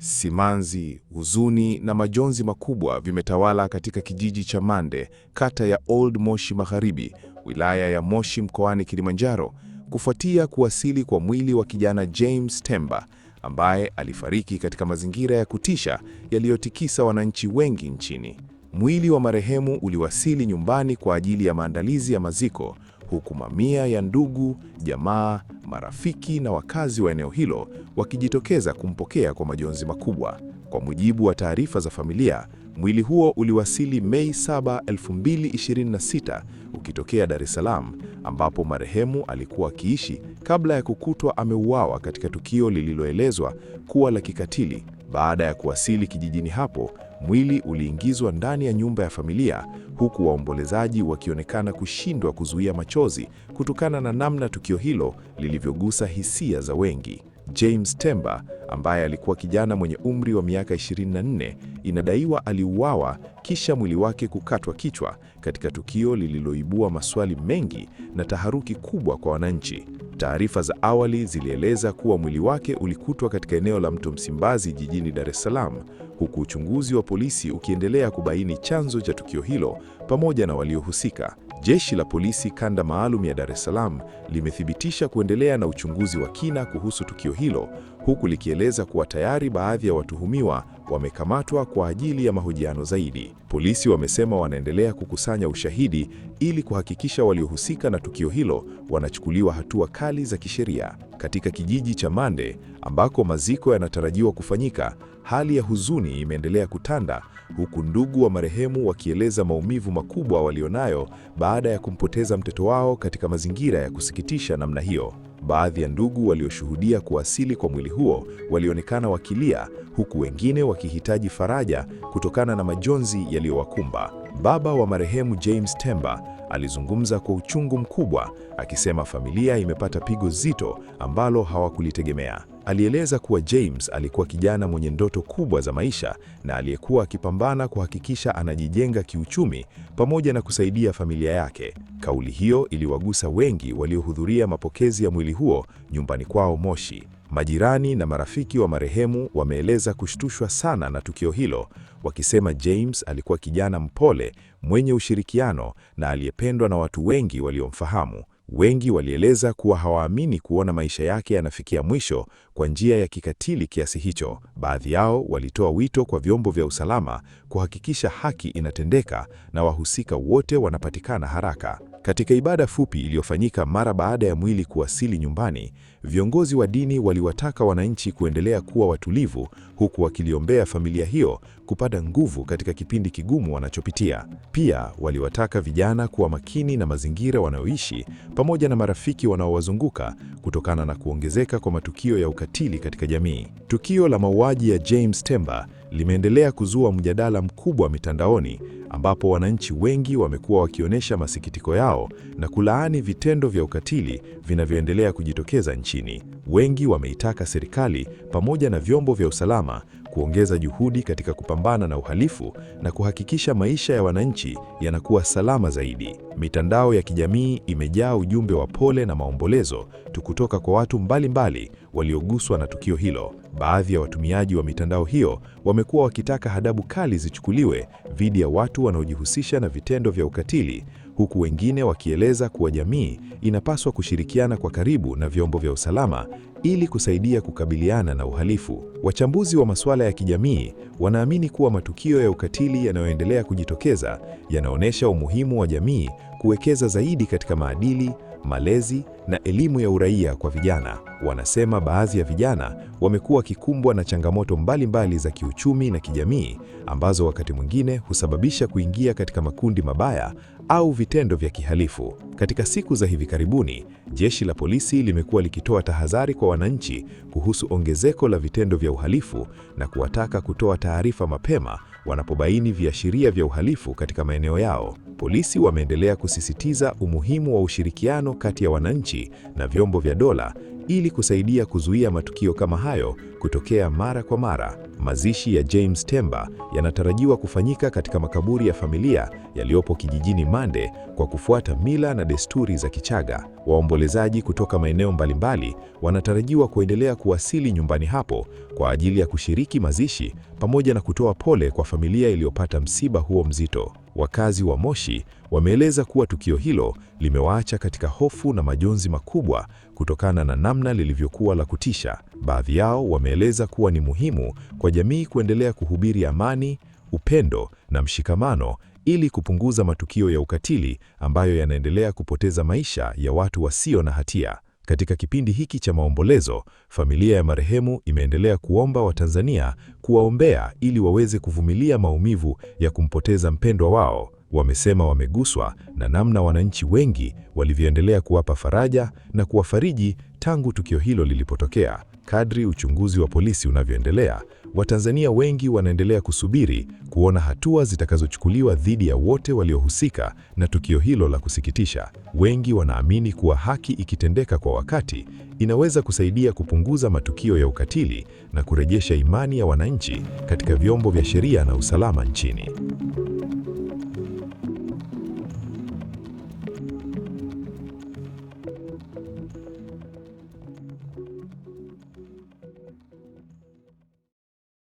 Simanzi, huzuni na majonzi makubwa vimetawala katika kijiji cha Mande, kata ya Old Moshi Magharibi, wilaya ya Moshi mkoani Kilimanjaro, kufuatia kuwasili kwa mwili wa kijana James Temba, ambaye alifariki katika mazingira ya kutisha yaliyotikisa wananchi wengi nchini. Mwili wa marehemu uliwasili nyumbani kwa ajili ya maandalizi ya maziko, huku mamia ya ndugu, jamaa, marafiki na wakazi wa eneo hilo wakijitokeza kumpokea kwa majonzi makubwa. Kwa mujibu wa taarifa za familia, mwili huo uliwasili Mei 7, 2026 ukitokea Dar es Salaam, ambapo marehemu alikuwa akiishi kabla ya kukutwa ameuawa katika tukio lililoelezwa kuwa la kikatili. Baada ya kuwasili kijijini hapo, mwili uliingizwa ndani ya nyumba ya familia, huku waombolezaji wakionekana kushindwa kuzuia machozi kutokana na namna tukio hilo lilivyogusa hisia za wengi. James Temba, ambaye alikuwa kijana mwenye umri wa miaka 24, inadaiwa aliuawa kisha mwili wake kukatwa kichwa katika tukio lililoibua maswali mengi na taharuki kubwa kwa wananchi. Taarifa za awali zilieleza kuwa mwili wake ulikutwa katika eneo la Mto Msimbazi jijini Dar es Salaam, huku uchunguzi wa polisi ukiendelea kubaini chanzo cha tukio hilo pamoja na waliohusika. Jeshi la Polisi Kanda Maalum ya Dar es Salaam limethibitisha kuendelea na uchunguzi wa kina kuhusu tukio hilo, huku likieleza kuwa tayari baadhi ya watuhumiwa wamekamatwa kwa ajili ya mahojiano zaidi. Polisi wamesema wanaendelea kukusanya ushahidi ili kuhakikisha waliohusika na tukio hilo wanachukuliwa hatua kali za kisheria. Katika kijiji cha Mande, ambako maziko yanatarajiwa kufanyika, hali ya huzuni imeendelea kutanda, huku ndugu wa marehemu wakieleza maumivu makubwa walionayo baada ya kumpoteza mtoto wao katika mazingira ya kusikitisha namna hiyo. Baadhi ya ndugu walioshuhudia kuwasili kwa mwili huo walionekana wakilia, huku wengine wakihitaji faraja kutokana na majonzi yaliyowakumba. Baba wa marehemu James Temba alizungumza kwa uchungu mkubwa, akisema familia imepata pigo zito ambalo hawakulitegemea. Alieleza kuwa James alikuwa kijana mwenye ndoto kubwa za maisha na aliyekuwa akipambana kuhakikisha anajijenga kiuchumi pamoja na kusaidia familia yake. Kauli hiyo iliwagusa wengi waliohudhuria mapokezi ya mwili huo nyumbani kwao Moshi. Majirani na marafiki wa marehemu wameeleza kushtushwa sana na tukio hilo, wakisema James alikuwa kijana mpole, mwenye ushirikiano na aliyependwa na watu wengi waliomfahamu. Wengi walieleza kuwa hawaamini kuona maisha yake yanafikia mwisho kwa njia ya kikatili kiasi hicho. Baadhi yao walitoa wito kwa vyombo vya usalama kuhakikisha haki inatendeka na wahusika wote wanapatikana haraka. Katika ibada fupi iliyofanyika mara baada ya mwili kuwasili nyumbani, viongozi wa dini waliwataka wananchi kuendelea kuwa watulivu, huku wakiliombea familia hiyo kupata nguvu katika kipindi kigumu wanachopitia. Pia waliwataka vijana kuwa makini na mazingira wanayoishi pamoja na marafiki wanaowazunguka kutokana na kuongezeka kwa matukio ya ukatili katika jamii. Tukio la mauaji ya James Temba limeendelea kuzua mjadala mkubwa mitandaoni, ambapo wananchi wengi wamekuwa wakionyesha masikitiko yao na kulaani vitendo vya ukatili vinavyoendelea kujitokeza nchini. Wengi wameitaka serikali pamoja na vyombo vya usalama kuongeza juhudi katika kupambana na uhalifu na kuhakikisha maisha ya wananchi yanakuwa salama zaidi. Mitandao ya kijamii imejaa ujumbe wa pole na maombolezo kutoka kwa watu mbalimbali walioguswa na tukio hilo. Baadhi ya watumiaji wa mitandao hiyo wamekuwa wakitaka adhabu kali zichukuliwe dhidi ya watu wanaojihusisha na vitendo vya ukatili, huku wengine wakieleza kuwa jamii inapaswa kushirikiana kwa karibu na vyombo vya usalama ili kusaidia kukabiliana na uhalifu. Wachambuzi wa masuala ya kijamii wanaamini kuwa matukio ya ukatili yanayoendelea kujitokeza yanaonyesha umuhimu wa jamii kuwekeza zaidi katika maadili, malezi na elimu ya uraia kwa vijana. Wanasema baadhi ya vijana wamekuwa wakikumbwa na changamoto mbalimbali za kiuchumi na kijamii ambazo wakati mwingine husababisha kuingia katika makundi mabaya au vitendo vya kihalifu. Katika siku za hivi karibuni, jeshi la polisi limekuwa likitoa tahadhari kwa wananchi kuhusu ongezeko la vitendo vya uhalifu na kuwataka kutoa taarifa mapema wanapobaini viashiria vya uhalifu katika maeneo yao. Polisi wameendelea kusisitiza umuhimu wa ushirikiano kati ya wananchi na vyombo vya dola ili kusaidia kuzuia matukio kama hayo kutokea mara kwa mara. Mazishi ya James Temba yanatarajiwa kufanyika katika makaburi ya familia yaliyopo kijijini Mande kwa kufuata mila na desturi za Kichaga. Waombolezaji kutoka maeneo mbalimbali wanatarajiwa kuendelea kuwasili nyumbani hapo kwa ajili ya kushiriki mazishi pamoja na kutoa pole kwa familia iliyopata msiba huo mzito. Wakazi wa Moshi wameeleza kuwa tukio hilo limewaacha katika hofu na majonzi makubwa kutokana na namna lilivyokuwa la kutisha. Baadhi yao wameeleza kuwa ni muhimu kwa jamii kuendelea kuhubiri amani, upendo na mshikamano ili kupunguza matukio ya ukatili ambayo yanaendelea kupoteza maisha ya watu wasio na hatia. Katika kipindi hiki cha maombolezo, familia ya marehemu imeendelea kuomba Watanzania kuwaombea ili waweze kuvumilia maumivu ya kumpoteza mpendwa wao. Wamesema wameguswa na namna wananchi wengi walivyoendelea kuwapa faraja na kuwafariji tangu tukio hilo lilipotokea. Kadri uchunguzi wa polisi unavyoendelea, Watanzania wengi wanaendelea kusubiri kuona hatua zitakazochukuliwa dhidi ya wote waliohusika na tukio hilo la kusikitisha. Wengi wanaamini kuwa haki ikitendeka kwa wakati, inaweza kusaidia kupunguza matukio ya ukatili na kurejesha imani ya wananchi katika vyombo vya sheria na usalama nchini.